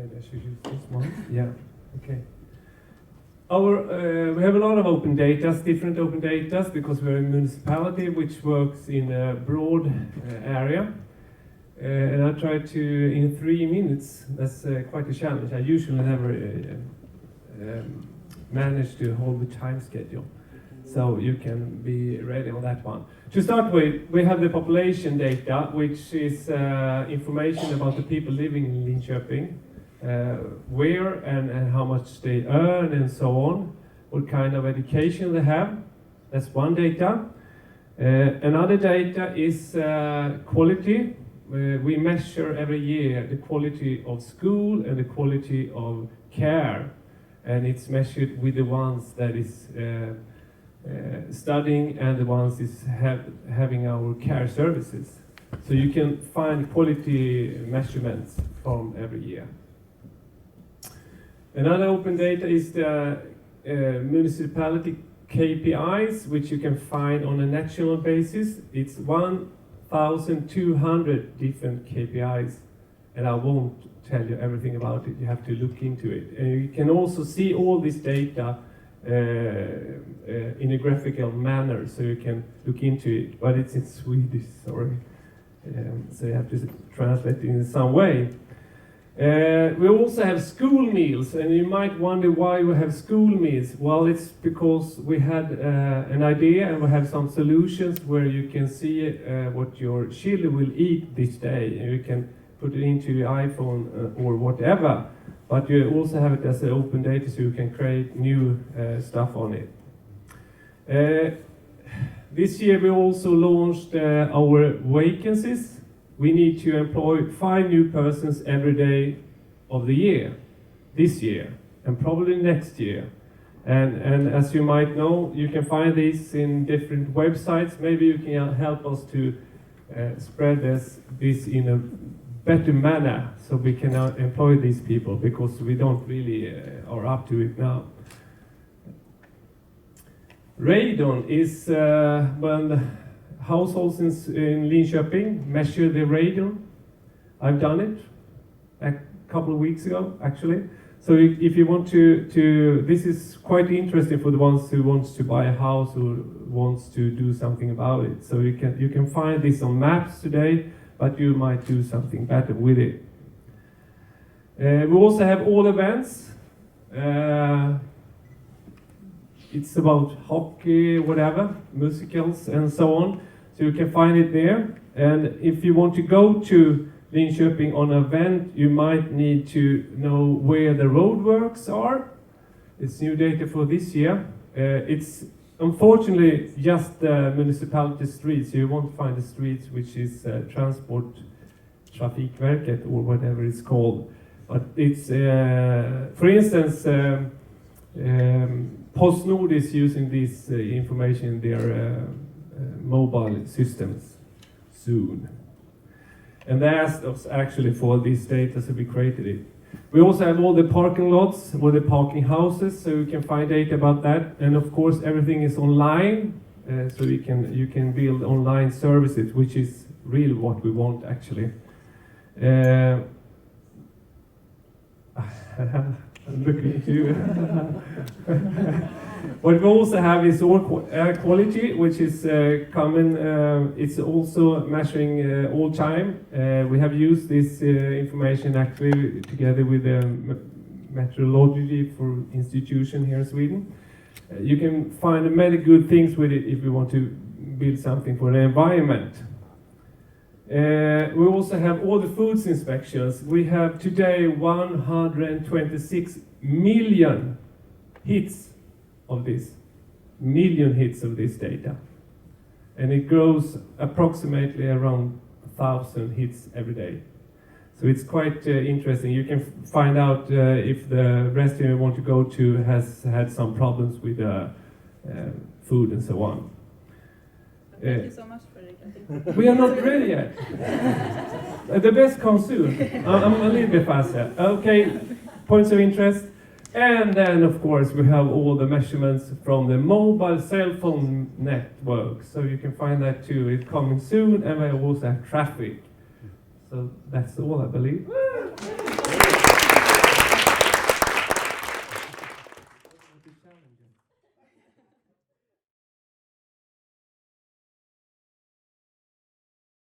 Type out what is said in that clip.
Maybe I should use this one. Yeah, okay. We have a lot of open data, different open data, because we're a municipality which works in a broad area. And I try to, in 3 minutes, that's quite a challenge. I usually never manage to hold the time schedule. So you can be ready on that one. To start with, we have the population data, which is information about the people living in Linköping, where and how much they earn and so on, what kind of education they have. That's one data. Another data is quality. We measure every year the quality of school and the quality of care, and it's measured with the ones that is studying and the ones is having our care services. So you can find quality measurements from every year. Another open data is the municipality KPIs, which you can find on a national basis. It's 1,200 different KPIs, and I won't tell you everything about it. You have to look into it. And you can also see all this data in a graphical manner, so you can look into it, but it's in Swedish, sorry. So you have to translate it in some way. We also have school meals, and you might wonder why we have school meals. Well, it's because we had an idea, and we have some solutions where you can see what your children will eat this day, and you can put it into your iPhone or whatever. But you also have it as an open data, so you can create new stuff on it. This year we also launched our vacancies. We need to employ 5 new persons every day of the year, this year, and probably next year. And as you might know, you can find these in different websites. Maybe you can help us to spread this in a better manner, so we can employ these people, because we don't really are up to it now. Radon is when households in Linköping measure the radon. I've done it a couple of weeks ago, actually. So if you want to this is quite interesting for the ones who wants to buy a house or wants to do something about it. So you can find this on maps today, but you might do something better with it. We also have all events. It's about hockey, whatever, musicals and so on. So you can find it there. And if you want to go to Linköping on an event, you might need to know where the roadworks are. It's new data for this year. It's unfortunately just the municipality streets. You won't find the streets which is Transport Trafikverket or whatever it's called. But it's, for instance, PostNord is using this information in their mobile systems soon. And they asked us actually for this data, so we created it. We also have all the parking lots, all the parking houses, so you can find data about that. And of course, everything is online, so you can build online services, which is really what we want actually. I'm looking at you. What we also have is air quality, which is common. It's also measuring all time. We have used this information actually together with the meteorology for institution here in Sweden. You can find many good things with it if you want to build something for the environment. We also have all the foods inspections. We have today 126 million hits of this, data. And it grows approximately around 1,000 hits every day. So it's quite interesting. You can find out if the restaurant you want to go to has had some problems with food and so on. Thank you so much, Fredrik. We are not ready yet. The best comes soon. I'm a little bit faster. Okay, points of interest. And then, of course, we have all the measurements from the mobile cell phone network. So you can find that too. It's coming soon, and we also have traffic. So that's all, I believe.